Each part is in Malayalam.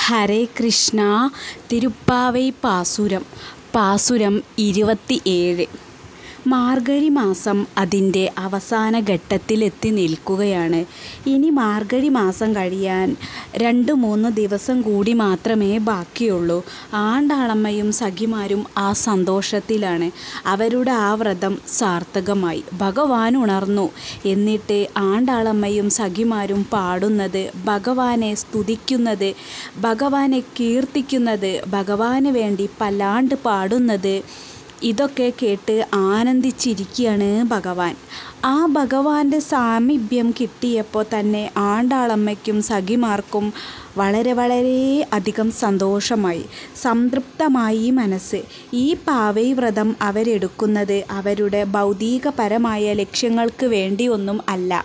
ഹരേ കൃഷ്ണ. തിരുപ്പാവൈ പാസുരം. പാസുരം 27. മാർഗഴി മാസം അതിൻ്റെ അവസാന ഘട്ടത്തിലെത്തി നിൽക്കുകയാണ്. ഇനി മാർഗഴി മാസം കഴിയാൻ 2-3 ദിവസം കൂടി മാത്രമേ ബാക്കിയുള്ളൂ. ആണ്ടാളമ്മയും സഖിമാരും ആ സന്തോഷത്തിലാണ്. അവരുടെ ആ വ്രതം സാർത്ഥകമായി. ഭഗവാൻ ഉണർന്നു. എന്നിട്ട് ആണ്ടാളമ്മയും സഖിമാരും പാടുന്നത്, ഭഗവാനെ സ്തുതിക്കുന്നത്, ഭഗവാനെ കീർത്തിക്കുന്നത്, ഭഗവാന് വേണ്ടി പല്ലാണ്ട് പാടുന്നത്, ഇതൊക്കെ കേട്ട് ആനന്ദിച്ചിരിക്കുകയാണ് ഭഗവാൻ. ആ ഭഗവാന്റെ സാമീപ്യം കിട്ടിയപ്പോൾ തന്നെ ആണ്ടാളമ്മയ്ക്കും സഖിമാർക്കും വളരെ അധികം സന്തോഷമായി, സംതൃപ്തമായി മനസ്സ്. ഈ പാവൈ വ്രതം അവരെടുക്കുന്നത് അവരുടെ ഭൗതികപരമായ ലക്ഷ്യങ്ങൾക്ക് വേണ്ടി ഒന്നും അല്ല.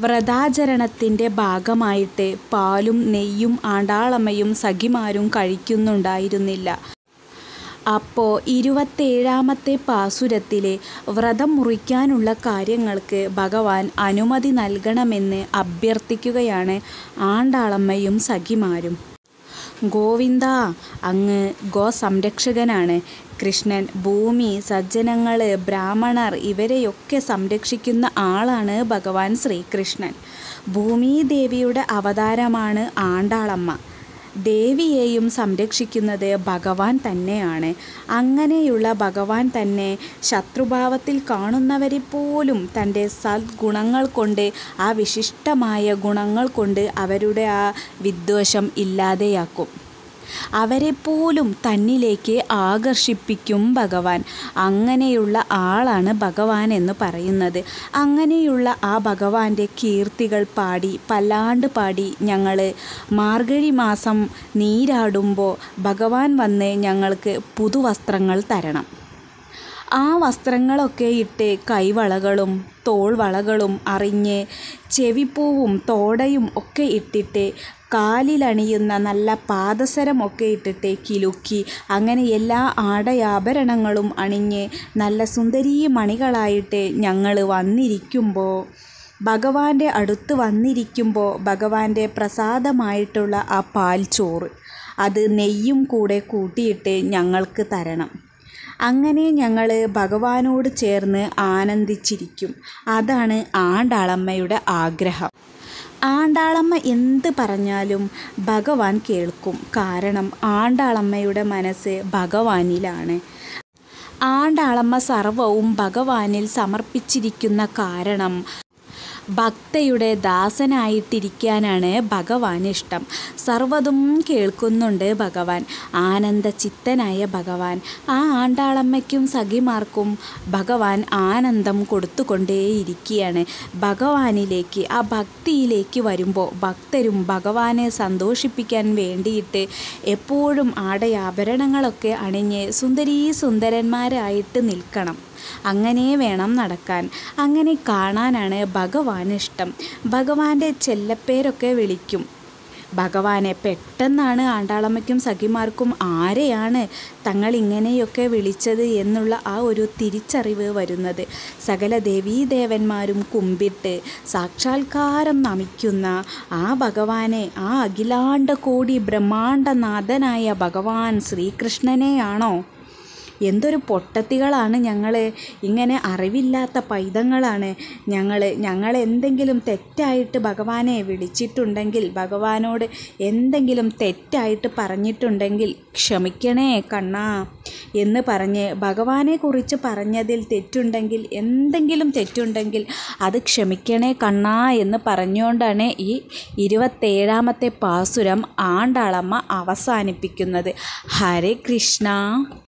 വ്രതാചരണത്തിൻ്റെ ഭാഗമായിട്ട് പാലും നെയ്യും ആണ്ടാളമ്മയും സഖിമാരും കഴിക്കുന്നുണ്ടായിരുന്നില്ല. അപ്പോൾ 27ാമത്തെ പാസുരത്തിലെ വ്രതം മുറിക്കാനുള്ള കാര്യങ്ങൾക്ക് ഭഗവാൻ അനുമതി നൽകണമെന്ന് അഭ്യർത്ഥിക്കുകയാണ് ആണ്ടാളമ്മയും സഖിമാരും. ഗോവിന്ദ, അങ്ങ് ഗോസംരക്ഷകനാണ്. കൃഷ്ണൻ ഭൂമി, സജ്ജനങ്ങൾ, ബ്രാഹ്മണർ ഇവരെയൊക്കെ സംരക്ഷിക്കുന്ന ആളാണ് ഭഗവാൻ ശ്രീകൃഷ്ണൻ. ഭൂമിദേവിയുടെ അവതാരമാണ് ആണ്ടാളമ്മ. ദേവിയെയും സംരക്ഷിക്കുന്നത് ഭഗവാൻ തന്നെയാണ്. അങ്ങനെയുള്ള ഭഗവാൻ തന്നെ ശത്രുഭാവത്തിൽ കാണുന്നവരെ പോലും തൻ്റെ സദ്ഗുണങ്ങൾ കൊണ്ട്, ആ വിശിഷ്ടമായ ഗുണങ്ങൾ കൊണ്ട് അവരുടെ ആ വിദ്വേഷം ഇല്ലാതെയാക്കും. അവരെപ്പോലും തന്നിലേക്ക് ആകർഷിപ്പിക്കും ഭഗവാൻ. അങ്ങനെയുള്ള ആളാണ് ഭഗവാൻ എന്ന് പറയുന്നത്. അങ്ങനെയുള്ള ആ ഭഗവാന്റെ കീർത്തികൾ പാടി പല്ലാണ്ട് പാടി ഞങ്ങൾ മാർഗഴി മാസം നീരാടുമ്പോൾ ഭഗവാൻ വന്ന് ഞങ്ങൾക്ക് പുതുവസ്ത്രങ്ങൾ തരണം. ആ വസ്ത്രങ്ങളൊക്കെ ഇട്ട് കൈവളകളും തോൾവളകളും അണിഞ്ഞ് ചെവിപ്പൂവും തോടയും ഒക്കെ ഇട്ടിട്ട് കാലിലണിയുന്ന നല്ല പാദസരമൊക്കെ ഇട്ടിട്ട് കിലുക്കി അങ്ങനെ എല്ലാ ആടയാഭരണങ്ങളും അണിഞ്ഞ് നല്ല സുന്ദരീ മണികളായിട്ട് ഞങ്ങൾ വന്നിരിക്കുമ്പോൾ, ഭഗവാന്റെ അടുത്ത് വന്നിരിക്കുമ്പോൾ ഭഗവാന്റെ പ്രസാദമായിട്ടുള്ള ആ പാൽച്ചോറ്, അത് നെയ്യും കൂടെ കൂട്ടിയിട്ട് ഞങ്ങൾക്ക് തരണം. അങ്ങനെ ഞങ്ങൾ ഭഗവാനോട് ചേർന്ന് ആനന്ദിച്ചിരിക്കും. അതാണ് ആണ്ടാളമ്മയുടെ ആഗ്രഹം. ആണ്ടാളമ്മ എന്ത് പറഞ്ഞാലും ഭഗവാൻ കേൾക്കും. കാരണം ആണ്ടാളമ്മയുടെ മനസ്സ് ഭഗവാനിലാണ്. ആണ്ടാളമ്മ സർവവും ഭഗവാനിൽ സമർപ്പിച്ചിരിക്കുന്ന കാരണം ഭക്തയുടെ ദാസനായിട്ടിരിക്കാനാണ് ഭഗവാന് ഇഷ്ടം. സർവ്വതും കേൾക്കുന്നുണ്ട് ഭഗവാൻ. ആനന്ദചിത്തനായ ഭഗവാൻ. ആ ആണ്ടാളമ്മയ്ക്കും സഖിമാർക്കും ഭഗവാൻ ആനന്ദം കൊടുത്തുകൊണ്ടേയിരിക്കുകയാണ്. ഭഗവാനിലേക്ക്, ആ ഭക്തിയിലേക്ക് വരുമ്പോൾ ഭക്തരും ഭഗവാനെ സന്തോഷിപ്പിക്കാൻ വേണ്ടിയിട്ട് എപ്പോഴും ആടയാഭരണങ്ങളൊക്കെ അണിഞ്ഞ് സുന്ദരന്മാരായിട്ട് നിൽക്കണം. അങ്ങനെ വേണം നടക്കാൻ. അങ്ങനെ കാണാനാണ് ഭഗവാന് ഇഷ്ടം. ഭഗവാന്റെ ചെല്ലപ്പേരൊക്കെ വിളിക്കും. ഭഗവാനെ പെട്ടെന്നാണ് ആണ്ടാളമ്മയ്ക്കും സഖിമാർക്കും ആരെയാണ് തങ്ങൾ ഇങ്ങനെയൊക്കെ വിളിച്ചത് എന്നുള്ള ആ ഒരു തിരിച്ചറിവ് വരുന്നത്. സകല ദേവീദേവന്മാരും കുമ്പിട്ട് സാക്ഷാത്കാരം നമിക്കുന്ന ആ ഭഗവാനെ, ആ അഖിലാണ്ട കോടി ബ്രഹ്മാണ്ടനാഥനായ ഭഗവാൻ ശ്രീകൃഷ്ണനെയാണോ? എന്തൊരു പൊട്ടത്തികളാണ് ഞങ്ങൾ! ഇങ്ങനെ അറിവില്ലാത്ത പൈതങ്ങളാണ് ഞങ്ങൾ എന്തെങ്കിലും തെറ്റായിട്ട് ഭഗവാനെ വിളിച്ചിട്ടുണ്ടെങ്കിൽ, ഭഗവാനോട് എന്തെങ്കിലും തെറ്റായിട്ട് പറഞ്ഞിട്ടുണ്ടെങ്കിൽ ക്ഷമിക്കണേ കണ്ണാ എന്ന് പറഞ്ഞ്, ഭഗവാനെക്കുറിച്ച് പറഞ്ഞതിൽ തെറ്റുണ്ടെങ്കിൽ, എന്തെങ്കിലും തെറ്റുണ്ടെങ്കിൽ അത് ക്ഷമിക്കണേ കണ്ണാ എന്ന് പറഞ്ഞുകൊണ്ടാണ് ഈ 27ാമത്തെ പാസുരം ആണ്ടാളമ്മ അവസാനിപ്പിക്കുന്നത്. ഹരേ കൃഷ്ണ.